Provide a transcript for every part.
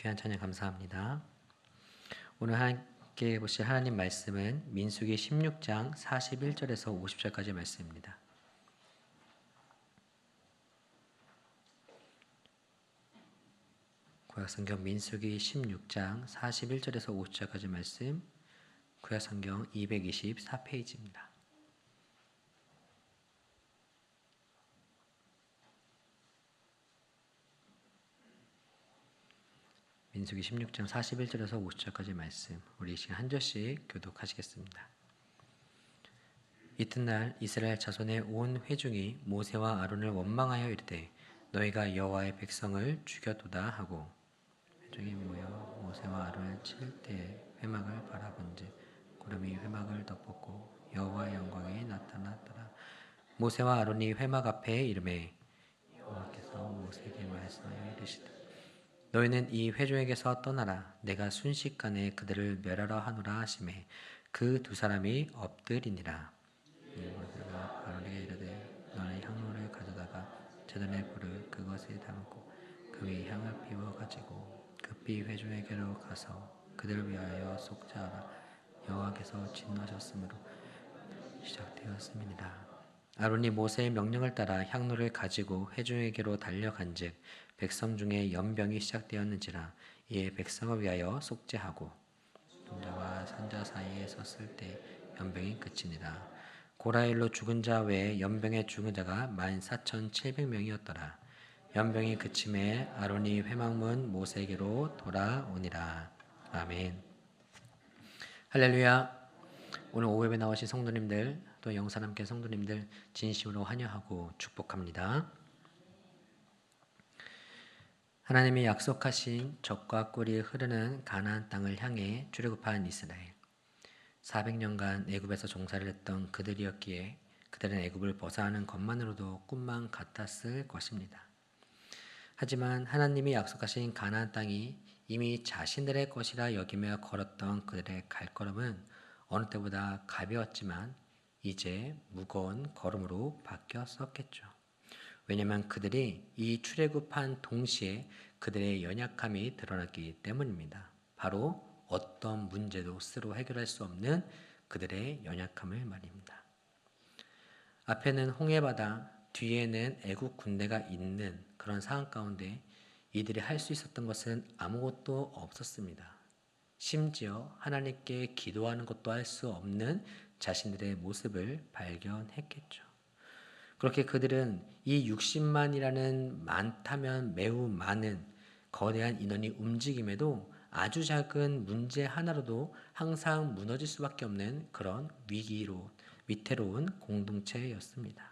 귀한 찬양 감사합니다. 오늘 함께 보실 하나님 말씀은 민수기 16장 41절에서 50절까지 말씀입니다. 구약성경 민수기 16장 41절에서 50절까지 말씀, 구약성경 224페이지입니다. 민수기 16장 41절에서 50절까지 말씀, 우리 이 시간 한 절씩 교독하시겠습니다. 이튿날 이스라엘 자손의 온 회중이 모세와 아론을 원망하여 이르되 너희가 여호와의 백성을 죽였도다 하고, 회중이 모여 모세와 아론을 칠 때에 회막을 바라본즉 구름이 회막을 덮었고 여호와의 영광이 나타났더라. 모세와 아론이 회막 앞에 이르매 여호와께서 모세에게 말씀하여 이르시되 너희는 이 회중에게서 떠나라. 내가 순식간에 그들을 멸하라 하노라 하시매 그 두 사람이 엎드리니라. 모세가 아론에게 이르되 너는 향로를 가져다가 제단의 불을 그것에 담고 그 위에 향을 피워 가지고 급히 회중에게로 가서 그들을 위하여 속죄하라. 여호와께서 진노하셨으므로 시작되었음이니라. 아론이 모세의 명령을 따라 향로를 가지고 회중에게로 달려간즉 백성 중에 연병이 시작되었는지라. 이에 백성을 위하여 속죄하고 선자와 선자 사이에 섰을 때 연병이 그치니라. 고라일로 죽은 자 외에 연병에 죽은 자가 14,700명이었더라. 연병이 그침에 아론이 회막문 모세에게로 돌아오니라. 아멘. 할렐루야. 오늘 오후에 나오신 성도님들, 또 영상 함께 성도님들 진심으로 환영하고 축복합니다. 하나님이 약속하신 젖과 꿀이 흐르는 가나안 땅을 향해 출애굽한 이스라엘. 400년간 애굽에서 종살이를 했던 그들이었기에 그들은 애굽을 벗어나는 것만으로도 꿈만 같았을 것입니다. 하지만 하나님이 약속하신 가나안 땅이 이미 자신들의 것이라 여기며 걸었던 그들의 발걸음은 어느 때보다 가벼웠지만 이제 무거운 걸음으로 바뀌었었겠죠. 왜냐하면 그들이 이 출애굽한 동시에 그들의 연약함이 드러났기 때문입니다. 바로 어떤 문제도 스스로 해결할 수 없는 그들의 연약함을 말입니다. 앞에는 홍해바다, 뒤에는 애국 군대가 있는 그런 상황 가운데 이들이 할 수 있었던 것은 아무것도 없었습니다. 심지어 하나님께 기도하는 것도 할 수 없는 자신들의 모습을 발견했겠죠. 그렇게 그들은 이 60만이라는 많다면 매우 많은 거대한 인원이 움직임에도 아주 작은 문제 하나로도 항상 무너질 수밖에 없는 그런 위태로운 공동체였습니다.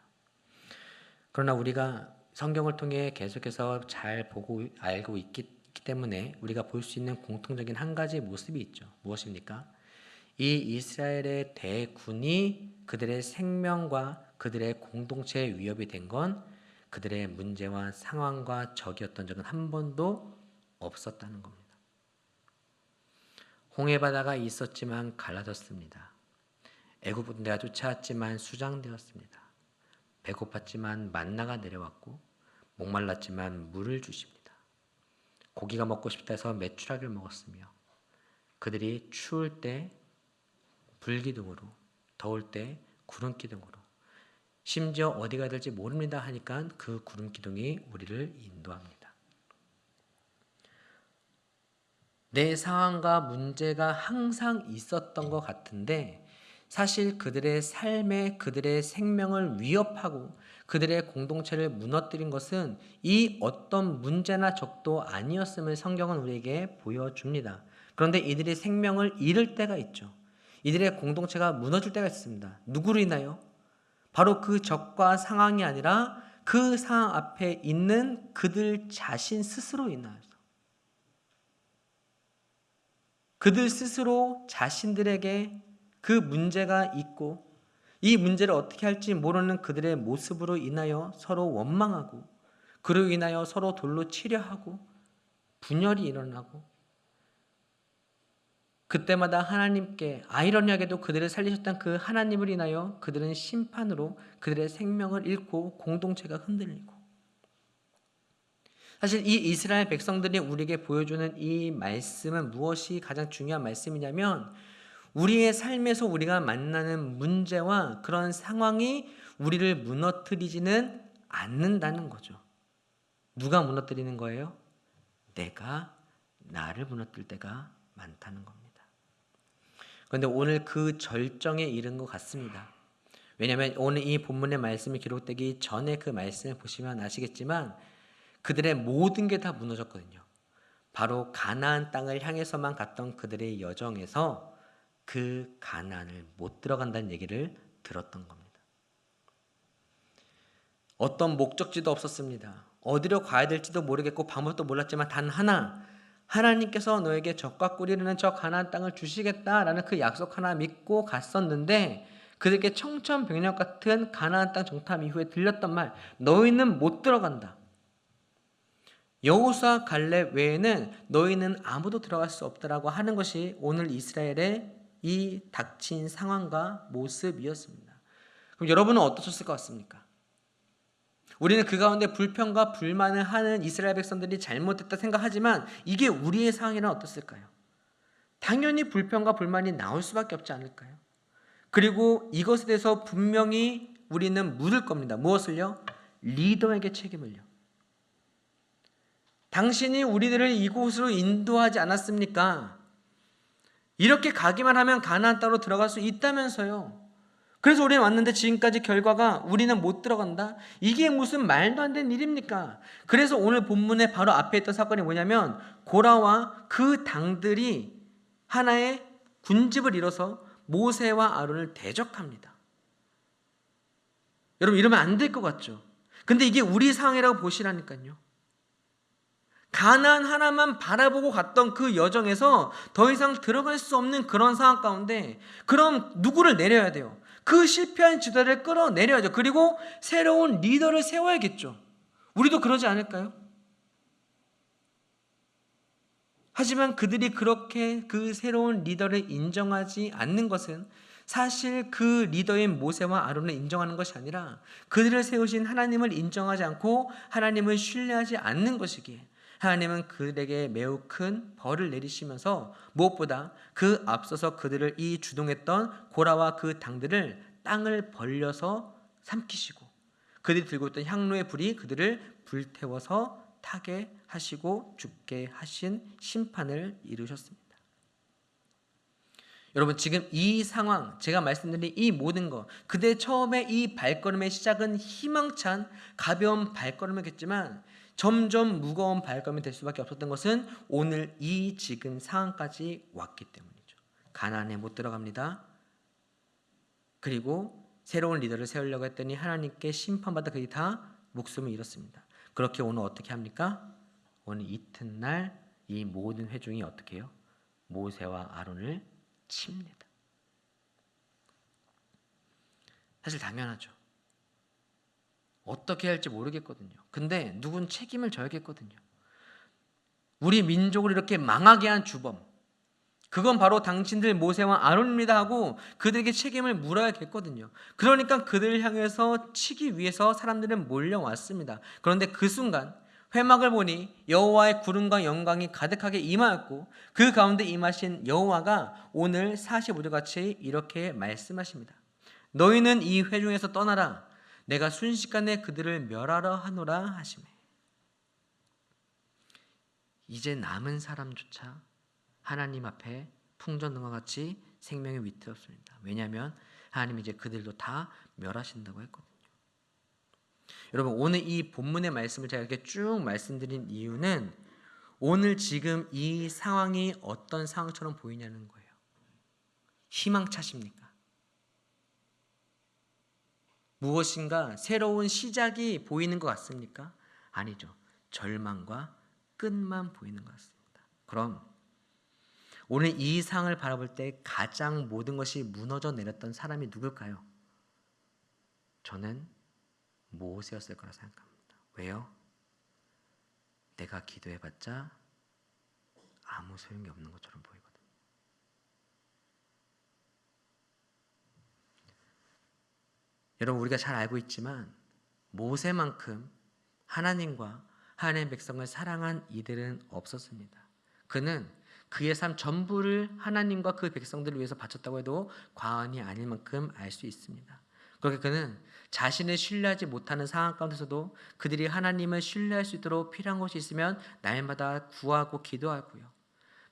그러나 우리가 성경을 통해 계속해서 잘 보고 알고 있기 때문에 우리가 볼 수 있는 공통적인 한 가지 모습이 있죠. 무엇입니까? 이 이스라엘의 대군이 그들의 생명과 그들의 공동체에 위협이 된 건 그들의 문제와 상황과 적이었던 적은 한 번도 없었다는 겁니다. 홍해바다가 있었지만 갈라졌습니다. 애굽 군대가 쫓아왔지만 수장되었습니다. 배고팠지만 만나가 내려왔고 목말랐지만 물을 주십니다. 고기가 먹고 싶다 해서 메추라기를 먹었으며 그들이 추울 때 불기둥으로, 더울 때 구름기둥으로, 심지어 어디 가야 될지 모릅니다 하니까 그 구름기둥이 우리를 인도합니다. 내 상황과 문제가 항상 있었던 것 같은데 사실 그들의 삶에 그들의 생명을 위협하고 그들의 공동체를 무너뜨린 것은 이 어떤 문제나 적도 아니었음을 성경은 우리에게 보여줍니다. 그런데 이들이 생명을 잃을 때가 있죠. 이들의 공동체가 무너질 때가 있습니다. 누구로 인하여? 바로 그 적과 상황이 아니라 그 상황 앞에 있는 그들 자신 스스로 인하여서. 그들 스스로 자신들에게 그 문제가 있고 이 문제를 어떻게 할지 모르는 그들의 모습으로 인하여 서로 원망하고 그로 인하여 서로 돌로 치려 하고 분열이 일어나고 그때마다 하나님께 아이러니하게도 그들을 살리셨던 그 하나님을 인하여 그들은 심판으로 그들의 생명을 잃고 공동체가 흔들리고 사실 이 이스라엘 백성들이 우리에게 보여주는 이 말씀은 무엇이 가장 중요한 말씀이냐면 우리의 삶에서 우리가 만나는 문제와 그런 상황이 우리를 무너뜨리지는 않는다는 거죠. 누가 무너뜨리는 거예요? 내가 나를 무너뜨릴 때가 많다는 겁니다. 그런데 오늘 그 절정에 이른 것 같습니다. 왜냐하면 오늘 이 본문의 말씀이 기록되기 전에 그 말씀을 보시면 아시겠지만 그들의 모든 게 다 무너졌거든요. 바로 가나안 땅을 향해서만 갔던 그들의 여정에서 그 가나안을 못 들어간다는 얘기를 들었던 겁니다. 어떤 목적지도 없었습니다. 어디로 가야 될지도 모르겠고 방법도 몰랐지만 단 하나, 하나님께서 너에게 젖과 꿀이 흐르는 저 가나안 땅을 주시겠다라는 그 약속 하나 믿고 갔었는데 그들에게 청천벽력 같은 가나안 땅 정탐 이후에 들렸던 말, 너희는 못 들어간다. 여호수아 갈렙 외에는 너희는 아무도 들어갈 수 없다라고 하는 것이 오늘 이스라엘의 이 닥친 상황과 모습이었습니다. 그럼 여러분은 어떠셨을 것 같습니까? 우리는 그 가운데 불평과 불만을 하는 이스라엘 백성들이 잘못됐다 생각하지만 이게 우리의 상황이란 어떻을까요? 당연히 불평과 불만이 나올 수밖에 없지 않을까요? 그리고 이것에 대해서 분명히 우리는 물을 겁니다. 무엇을요? 리더에게 책임을요. 당신이 우리들을 이곳으로 인도하지 않았습니까? 이렇게 가기만 하면 가나안 땅으로 들어갈 수 있다면서요. 그래서 우리는 왔는데 지금까지 결과가 우리는 못 들어간다? 이게 무슨 말도 안 되는 일입니까? 그래서 오늘 본문의 바로 앞에 있던 사건이 뭐냐면 고라와 그 당들이 하나의 군집을 이뤄서 모세와 아론을 대적합니다. 여러분 이러면 안 될 것 같죠? 근데 이게 우리 상황이라고 보시라니까요. 가나안 하나만 바라보고 갔던 그 여정에서 더 이상 들어갈 수 없는 그런 상황 가운데 그럼 누구를 내려야 돼요? 그 실패한 지도자를 끌어내려야죠. 그리고 새로운 리더를 세워야겠죠. 우리도 그러지 않을까요? 하지만 그들이 그렇게 그 새로운 리더를 인정하지 않는 것은 사실 그 리더인 모세와 아론을 인정하는 것이 아니라 그들을 세우신 하나님을 인정하지 않고 하나님을 신뢰하지 않는 것이기에 하나님은 그들에게 매우 큰 벌을 내리시면서 무엇보다 그 앞서서 그들을 이 주동했던 고라와 그 당들을 땅을 벌려서 삼키시고 그들이 들고 있던 향로의 불이 그들을 불태워서 타게 하시고 죽게 하신 심판을 이루셨습니다. 여러분 지금 이 상황 제가 말씀드린 이 모든 것 그대 처음에 이 발걸음의 시작은 희망찬 가벼운 발걸음이겠지만 점점 무거운 발걸음이 될 수밖에 없었던 것은 오늘 이 지금 상황까지 왔기 때문이죠. 가나안에 못 들어갑니다. 그리고 새로운 리더를 세우려고 했더니 하나님께 심판받아 그들이 다 목숨을 잃었습니다. 그렇게 오늘 어떻게 합니까? 오늘 이튿날 이 모든 회중이 어떻게 해요? 모세와 아론을 칩니다. 사실 당연하죠. 어떻게 할지 모르겠거든요. 근데 누군 책임을 져야겠거든요. 우리 민족을 이렇게 망하게 한 주범 그건 바로 당신들 모세와 아론입니다 하고 그들에게 책임을 물어야겠거든요. 그러니까 그들을 향해서 치기 위해서 사람들은 몰려왔습니다. 그런데 그 순간 회막을 보니 여호와의 구름과 영광이 가득하게 임하였고 그 가운데 임하신 여호와가 오늘 45절같이 이렇게 말씀하십니다. 너희는 이 회중에서 떠나라. 내가 순식간에 그들을 멸하러 하노라 하시매. 이제 남은 사람조차 하나님 앞에 풍전등과 같이 생명이 위태롭습니다. 왜냐하면 하나님이 이제 그들도 다 멸하신다고 했거든요. 여러분 오늘 이 본문의 말씀을 제가 이렇게 쭉 말씀드린 이유는 오늘 지금 이 상황이 어떤 상황처럼 보이냐는 거예요. 희망차십니까? 무엇인가 새로운 시작이 보이는 것 같습니까? 아니죠. 절망과 끝만 보이는 것 같습니다. 그럼 오늘 이 상을 바라볼 때 가장 모든 것이 무너져 내렸던 사람이 누굴까요? 저는 모세였을 거라 생각합니다. 왜요? 내가 기도해봤자 아무 소용이 없는 것처럼 보이거든요. 여러분 우리가 잘 알고 있지만 모세만큼 하나님과 하나님의 백성을 사랑한 이들은 없었습니다. 그는 그의 삶 전부를 하나님과 그 백성들을 위해서 바쳤다고 해도 과언이 아닐 만큼 알 수 있습니다. 그렇게 그는 자신을 신뢰하지 못하는 상황 가운데서도 그들이 하나님을 신뢰할 수 있도록 필요한 것이 있으면 날마다 구하고 기도하고요.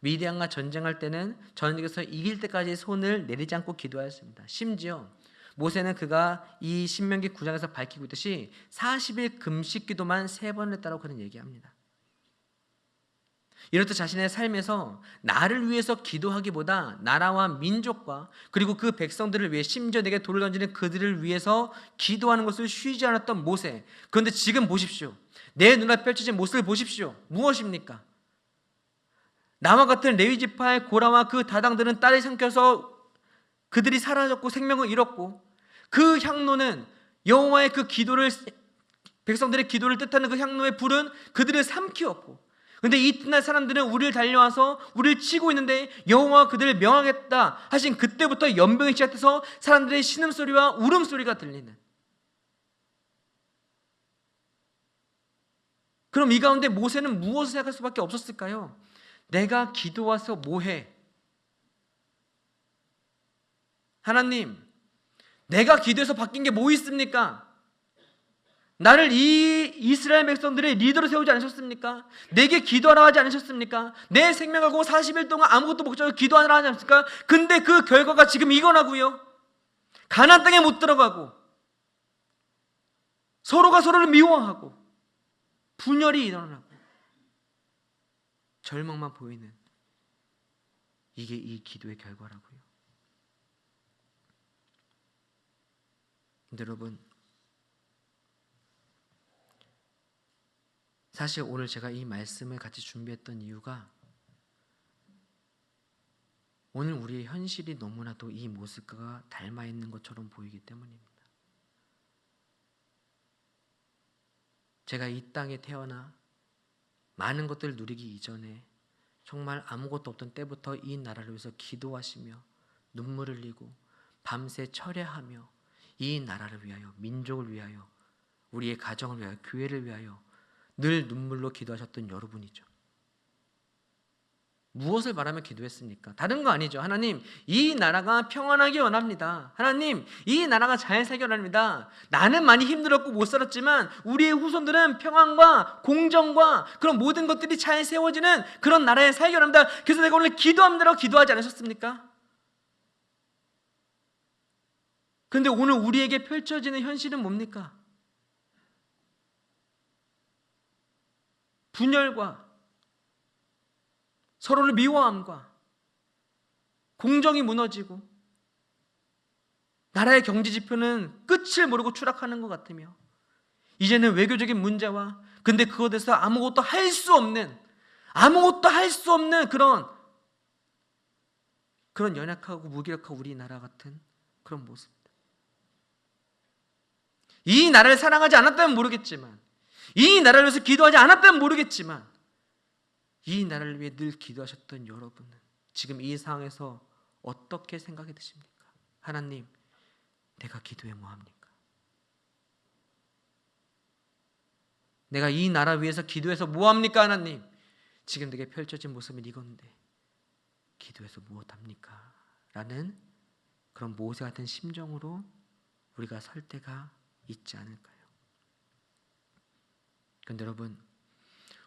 미디안과 전쟁할 때는 전쟁에서 이길 때까지 손을 내리지 않고 기도하였습니다. 심지어 모세는 그가 이 신명기 9장에서 밝히고 있듯이 40일 금식 기도만 3번을 했다고 그는 얘기합니다. 이렇듯 자신의 삶에서 나를 위해서 기도하기보다 나라와 민족과 그리고 그 백성들을 위해 심지어 내게 돌을 던지는 그들을 위해서 기도하는 것을 쉬지 않았던 모세. 그런데 지금 보십시오. 내 눈앞에 펼쳐진 모습을 보십시오. 무엇입니까? 나와 같은 레위 지파의 고라와 그 다당들은 딸이 삼켜서 그들이 사라졌고 생명을 잃었고, 그 향로는 여호와의 그 기도를, 백성들의 기도를 뜻하는 그 향로의 불은 그들을 삼키었고, 근데 이튿날 사람들은 우리를 달려와서 우리를 치고 있는데 여호와가 그들을 명하겠다 하신 그때부터 연병이 시작돼서 사람들의 신음소리와 울음소리가 들리는, 그럼 이 가운데 모세는 무엇을 생각할 수밖에 없었을까요? 내가 기도와서 뭐해? 하나님, 내가 기도해서 바뀐 게 뭐 있습니까? 나를 이 이스라엘 백성들의 리더로 세우지 않으셨습니까? 내게 기도하라 하지 않으셨습니까? 내 생명을 걸고 40일 동안 아무것도 목적으로 기도하라 하지 않습니까? 근데 그 결과가 지금 이거라고요. 가나안 땅에 못 들어가고, 서로가 서로를 미워하고, 분열이 일어나고, 절망만 보이는, 이게 이 기도의 결과라고요. 근데 여러분, 사실 오늘 제가 이 말씀을 같이 준비했던 이유가 오늘 우리의 현실이 너무나도 이 모습과 닮아 있는 것처럼 보이기 때문입니다. 제가 이 땅에 태어나 많은 것들을 누리기 이전에 정말 아무것도 없던 때부터 이 나라를 위해서 기도하시며 눈물을 흘리고 밤새 철야하며 이 나라를 위하여, 민족을 위하여, 우리의 가정을 위하여, 교회를 위하여 늘 눈물로 기도하셨던 여러분이죠. 무엇을 바라며 기도했습니까? 다른 거 아니죠. 하나님, 이 나라가 평안하기 원합니다. 하나님, 이 나라가 잘 살기 원합니다. 나는 많이 힘들었고 못 살았지만 우리의 후손들은 평안과 공정과 그런 모든 것들이 잘 세워지는 그런 나라에 살기 원합니다. 그래서 내가 오늘 기도합니다라고 기도하지 않으셨습니까? 그런데 오늘 우리에게 펼쳐지는 현실은 뭡니까? 분열과 서로를 미워함과 공정이 무너지고 나라의 경제 지표는 끝을 모르고 추락하는 것 같으며, 이제는 외교적인 문제와 근데 그것에서 아무것도 할 수 없는 그런 연약하고 무기력한 우리나라 같은 그런 모습. 이 나라를 사랑하지 않았다면 모르겠지만, 이 나라를 위해서 기도하지 않았다면 모르겠지만, 이 나라를 위해 늘 기도하셨던 여러분은 지금 이 상황에서 어떻게 생각이 드십니까? 하나님, 내가 기도해 뭐합니까? 내가 이 나라 위해서 기도해서 뭐합니까? 하나님, 지금 내게 펼쳐진 모습은 이건데 기도해서 무엇합니까? 라는 그런 모세 같은 심정으로 우리가 설 때가 있지 않을까요? 그런데 여러분,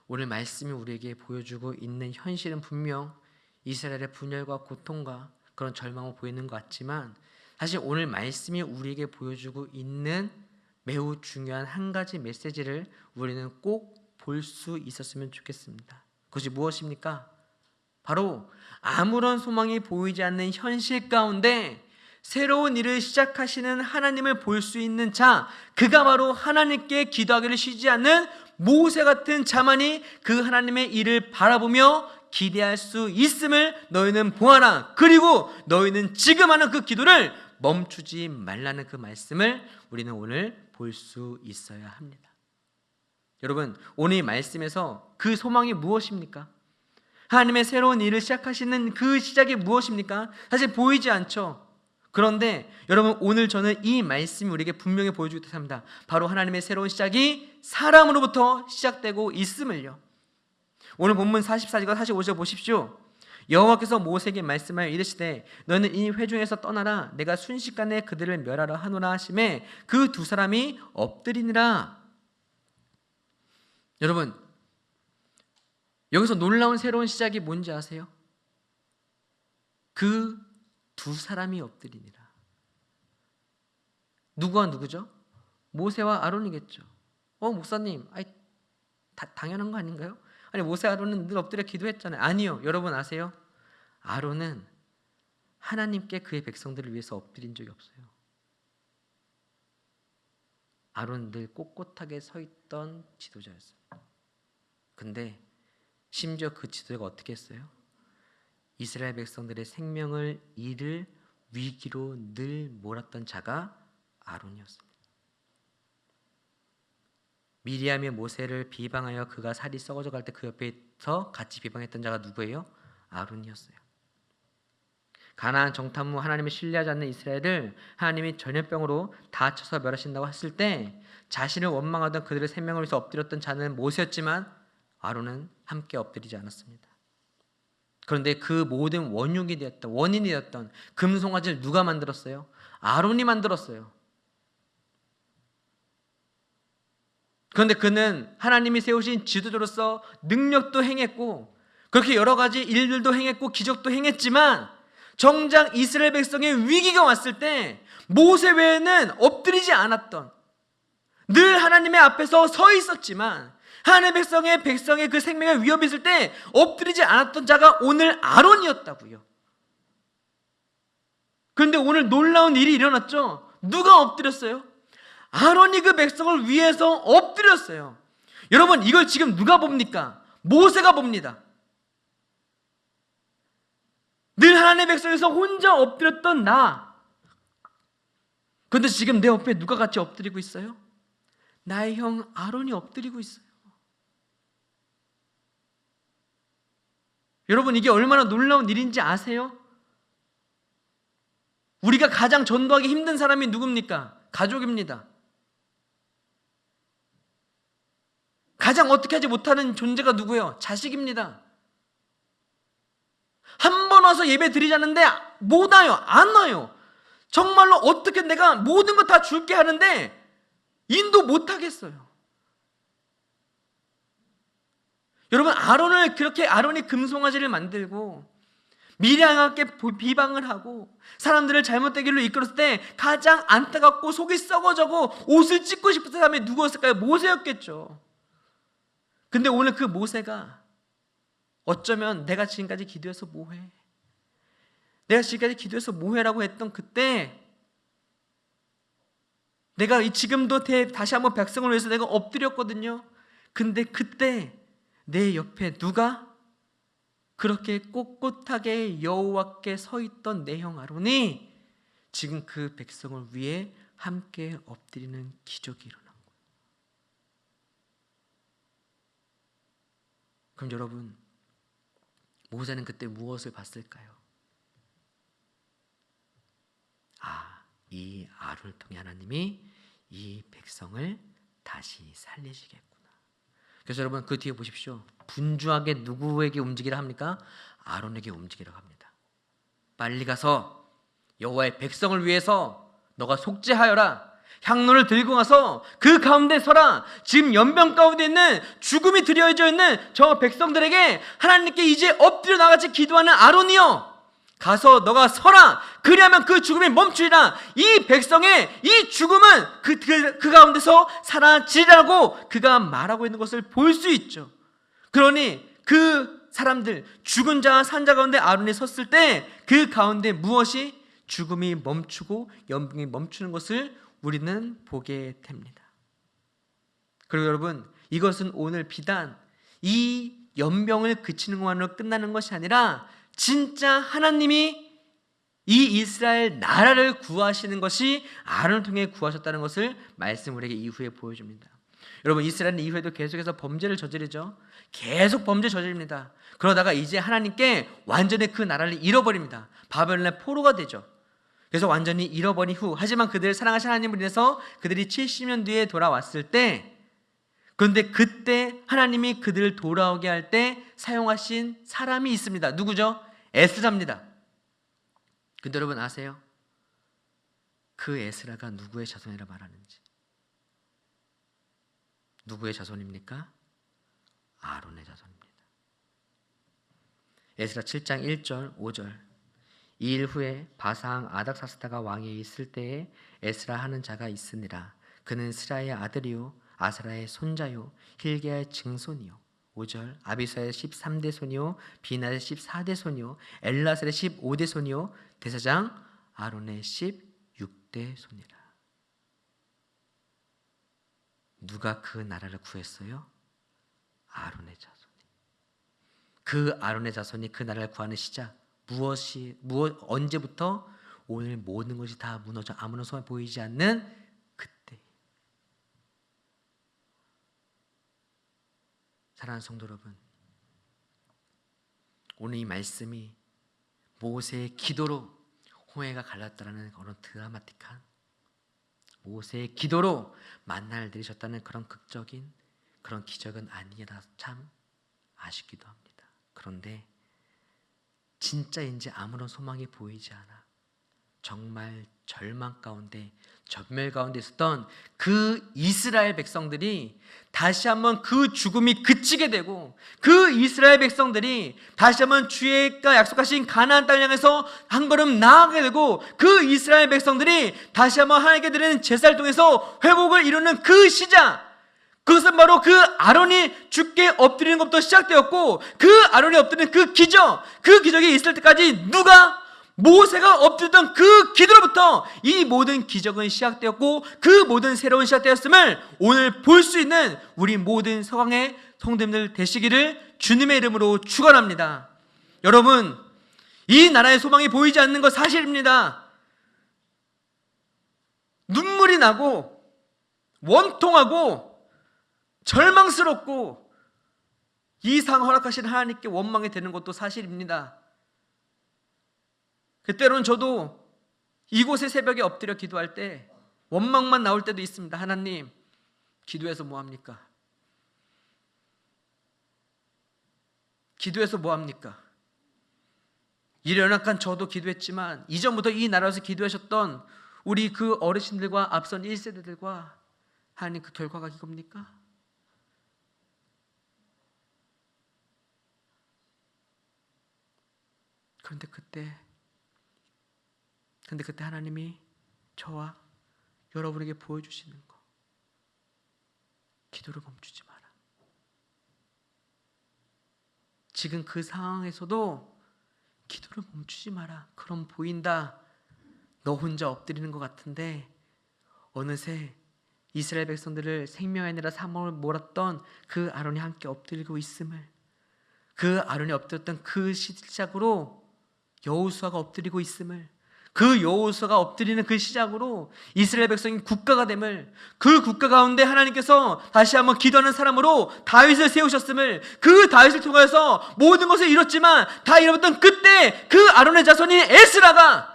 오늘 말씀이 우리에게 보여주고 있는 현실은 분명 이스라엘의 분열과 고통과 그런 절망을 보이는 것 같지만, 사실 오늘 말씀이 우리에게 보여주고 있는 매우 중요한 한 가지 메시지를 우리는 꼭 볼 수 있었으면 좋겠습니다. 그것이 무엇입니까? 바로 아무런 소망이 보이지 않는 현실 가운데 새로운 일을 시작하시는 하나님을 볼 수 있는 자, 그가 바로 하나님께 기도하기를 쉬지 않는 모세 같은 자만이 그 하나님의 일을 바라보며 기대할 수 있음을 너희는 보아라. 그리고 너희는 지금 하는 그 기도를 멈추지 말라는 그 말씀을 우리는 오늘 볼 수 있어야 합니다. 여러분, 오늘 이 말씀에서 그 소망이 무엇입니까? 하나님의 새로운 일을 시작하시는 그 시작이 무엇입니까? 사실 보이지 않죠. 그런데 여러분, 오늘 저는 이 말씀이 우리에게 분명히 보여주고 있습니다. 바로 하나님의 새로운 시작이 사람으로부터 시작되고 있음을요. 오늘 본문 44절과 45절 보십시오. 여호와께서 모세에게 말씀하여 이르시되 너는 이 회중에서 떠나라. 내가 순식간에 그들을 멸하라 하노라 하심에 그 두 사람이 엎드리니라. 여러분, 여기서 놀라운 새로운 시작이 뭔지 아세요? 그 두 사람이 엎드리니라. 누구와 누구죠? 모세와 아론이겠죠. 목사님, 당연한 거 아닌가요? 아니, 모세 아론은 늘 엎드려 기도했잖아요. 아니요. 여러분 아세요? 아론은 하나님께 그의 백성들을 위해서 엎드린 적이 없어요. 아론은 늘 꼿꼿하게 서 있던 지도자였어요. 근데 심지어 그 지도자가 어떻게 했어요? 이스라엘 백성들의 생명을 잃을 위기로 늘 몰았던 자가 아론이었습니다. 미리암이 모세를 비방하여 그가 살이 썩어져 갈 때 그 옆에서 같이 비방했던 자가 누구예요? 아론이었어요. 가나안 정탐 후 하나님을 신뢰하지 않는 이스라엘을 하나님이 전염병으로 다 쳐서 멸하신다고 했을 때 자신을 원망하던 그들의 생명을 위해서 엎드렸던 자는 모세였지만 아론은 함께 엎드리지 않았습니다. 그런데 그 모든 원인이 되었던 금송아지를 누가 만들었어요? 아론이 만들었어요. 그런데 그는 하나님이 세우신 지도자로서 능력도 행했고 그렇게 여러 가지 일들도 행했고 기적도 행했지만 정작 이스라엘 백성의 위기가 왔을 때 모세 외에는 엎드리지 않았던, 늘 하나님의 앞에서 서 있었지만 하나님의 백성의 그 생명에 위협이 있을 때 엎드리지 않았던 자가 오늘 아론이었다고요. 그런데 오늘 놀라운 일이 일어났죠. 누가 엎드렸어요? 아론이 그 백성을 위해서 엎드렸어요. 여러분, 이걸 지금 누가 봅니까? 모세가 봅니다. 늘 하나님의 백성에서 혼자 엎드렸던 나. 그런데 지금 내 옆에 누가 같이 엎드리고 있어요? 나의 형 아론이 엎드리고 있어요. 여러분, 이게 얼마나 놀라운 일인지 아세요? 우리가 가장 전도하기 힘든 사람이 누굽니까? 가족입니다. 가장 어떻게 하지 못하는 존재가 누구예요? 자식입니다. 한 번 와서 예배 드리자는데 못 와요. 안 와요. 정말로 어떻게 내가 모든 거 다 줄게 하는데 인도 못 하겠어요. 여러분, 아론이 금송아지를 만들고 미리암에게 비방을 하고 사람들을 잘못된 길로 이끌었을 때 가장 안타깝고 속이 썩어져고 옷을 찢고 싶은 사람이 누구였을까요? 모세였겠죠. 근데 오늘 그 모세가 어쩌면 내가 지금까지 기도해서 뭐해? 내가 지금까지 기도해서 뭐해라고 했던 그때 내가 지금도 다시 한번 백성을 위해서 내가 엎드렸거든요. 근데 그때 내 옆에 누가 그렇게 꼿꼿하게 여호와께 서 있던 내 형 아론이 지금 그 백성을 위해 함께 엎드리는 기적이 일어난 거예요. 그럼 여러분, 모세는 그때 무엇을 봤을까요? 이 아론을 통해 하나님이 이 백성을 다시 살리시겠구나. 그래서 여러분, 그 뒤에 보십시오. 분주하게 누구에게 움직이라 합니까? 아론에게 움직이라고 합니다. 빨리 가서 여호와의 백성을 위해서 너가 속죄하여라. 향로를 들고 가서 그 가운데 서라. 지금 연병 가운데 있는, 죽음이 드려져 있는 저 백성들에게 하나님께 이제 엎드려 나같이 기도하는 아론이여, 가서 너가 서라. 그리하면 그 죽음이 멈추리라. 이 백성의 이 죽음은 그 가운데서 사라지리라고 그가 말하고 있는 것을 볼 수 있죠. 그러니 그 사람들, 죽은 자와 산 자 가운데 아론이 섰을 때 그 가운데 무엇이 죽음이 멈추고 연병이 멈추는 것을 우리는 보게 됩니다. 그리고 여러분, 이것은 오늘 비단 이 연병을 그치는 것만으로 끝나는 것이 아니라 진짜 하나님이 이 이스라엘 나라를 구하시는 것이 아론을 통해 구하셨다는 것을 말씀 우리에게 이후에 보여줍니다. 여러분, 이스라엘은 이후에도 계속해서 범죄를 저지르죠. 계속 범죄 저지릅니다. 그러다가 이제 하나님께 완전히 그 나라를 잃어버립니다. 바벨론의 포로가 되죠. 그래서 완전히 잃어버린 후, 하지만 그들을 사랑하신 하나님을 인해서 그들이 70년 뒤에 돌아왔을 때, 그런데 그때 하나님이 그들을 돌아오게 할 때 사용하신 사람이 있습니다. 누구죠? 에스라입니다. 근데 여러분 아세요? 그 에스라가 누구의 자손이라 말하는지. 누구의 자손입니까? 아론의 자손입니다. 에스라 7장 1절 5절. 이 일 후에 바상 아닥사스다가 왕위에 있을 때에 에스라 하는 자가 있으니라. 그는 스라의 아들이요 아사라의 손자요 힐게의 증손이요. 5절. 아비사의 13대 손이요 비나의 14대 손이요 엘라셀의 15대 손이요 대사장 아론의 16대 손이라. 누가 그 나라를 구했어요? 아론의 자손이. 그 아론의 자손이 그 나라를 구하는 시작, 언제부터? 오늘 모든 것이 다 무너져 아무런 소망이 보이지 않는 그때. 사랑하는 성도 여러분, 오늘 이 말씀이 모세의 기도로 홍해가 갈랐다라는 그런 드라마틱한, 모세의 기도로 만나를 내리셨다는 그런 극적인 그런 기적은 아니라 참 아쉽기도 합니다. 그런데 진짜 이제 아무런 소망이 보이지 않아 정말 절망 가운데, 전멸 가운데 있었던 그 이스라엘 백성들이 다시 한번 그 죽음이 그치게 되고, 그 이스라엘 백성들이 다시 한번 주의가 약속하신 가나안 땅을 향해서 한 걸음 나아가게 되고, 그 이스라엘 백성들이 다시 한번 하나님께 드리는 제사를 통해서 회복을 이루는 그 시작, 그것은 바로 그 아론이 죽게 엎드리는 것부터 시작되었고, 그 아론이 엎드리는 그 기적이 있을 때까지 누가? 모세가 엎드렸던 그 기도로부터 이 모든 기적은 시작되었고, 그 모든 새로운 시작되었음을 오늘 볼 수 있는 우리 모든 서강의 성도님들 되시기를 주님의 이름으로 축원합니다. 여러분, 이 나라의 소망이 보이지 않는 것 사실입니다. 눈물이 나고 원통하고 절망스럽고 이상 허락하신 하나님께 원망이 되는 것도 사실입니다. 그때로는 저도 이곳의 새벽에 엎드려 기도할 때 원망만 나올 때도 있습니다. 하나님, 기도해서 뭐합니까? 기도해서 뭐합니까? 이련악한 저도 기도했지만 이전부터 이 나라에서 기도하셨던 우리 그 어르신들과 앞선 1세대들과 하나님, 그 결과가 이겁니까? 그런데 그때 하나님이 저와 여러분에게 보여주시는 거, 기도를 멈추지 마라. 지금 그 상황에서도 기도를 멈추지 마라. 그럼 보인다, 너 혼자 엎드리는 것 같은데 어느새 이스라엘 백성들을 생명이 아니라 사망을 몰았던 그 아론이 함께 엎드리고 있음을, 그 아론이 엎드렸던 그 시작으로 여호수아가 엎드리고 있음을, 그 여호수아가 엎드리는 그 시작으로 이스라엘 백성이 국가가 됨을, 그 국가 가운데 하나님께서 다시 한번 기도하는 사람으로 다윗을 세우셨음을, 그 다윗을 통해서 모든 것을 이뤘지만 다 잃어버렸던 그때 그 아론의 자손인 에스라가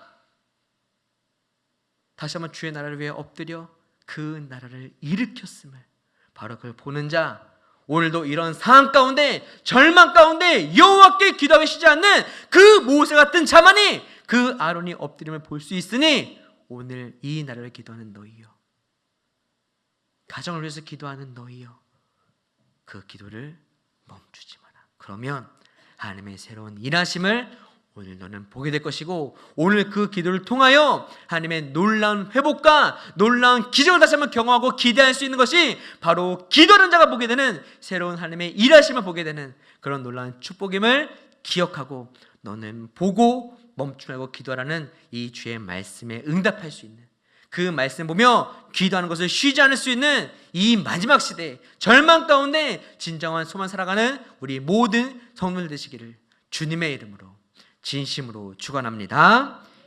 다시 한번 주의 나라를 위해 엎드려 그 나라를 일으켰음을, 바로 그걸 보는 자, 오늘도 이런 상황 가운데, 절망 가운데 여호와께 기도하기 쉽지 않는 그 모세 같은 자만이 그 아론이 엎드림을 볼 수 있으니, 오늘 이 나라를 기도하는 너희여, 가정을 위해서 기도하는 너희여, 그 기도를 멈추지 마라. 그러면 하나님의 새로운 일하심을 오늘 너는 보게 될 것이고, 오늘 그 기도를 통하여 하나님의 놀라운 회복과 놀라운 기적을 다시 한번 경험하고 기대할 수 있는 것이 바로 기도하는 자가 보게 되는 새로운 하나님의 일하심을 보게 되는 그런 놀라운 축복임을 기억하고, 너는 보고 멈추지 말고 기도하라는 이 주의 말씀에 응답할 수 있는, 그 말씀 보며 기도하는 것을 쉬지 않을 수 있는 이 마지막 시대, 절망 가운데 진정한 소망 살아가는 우리 모든 성도들 되시기를 주님의 이름으로 진심으로 축원합니다.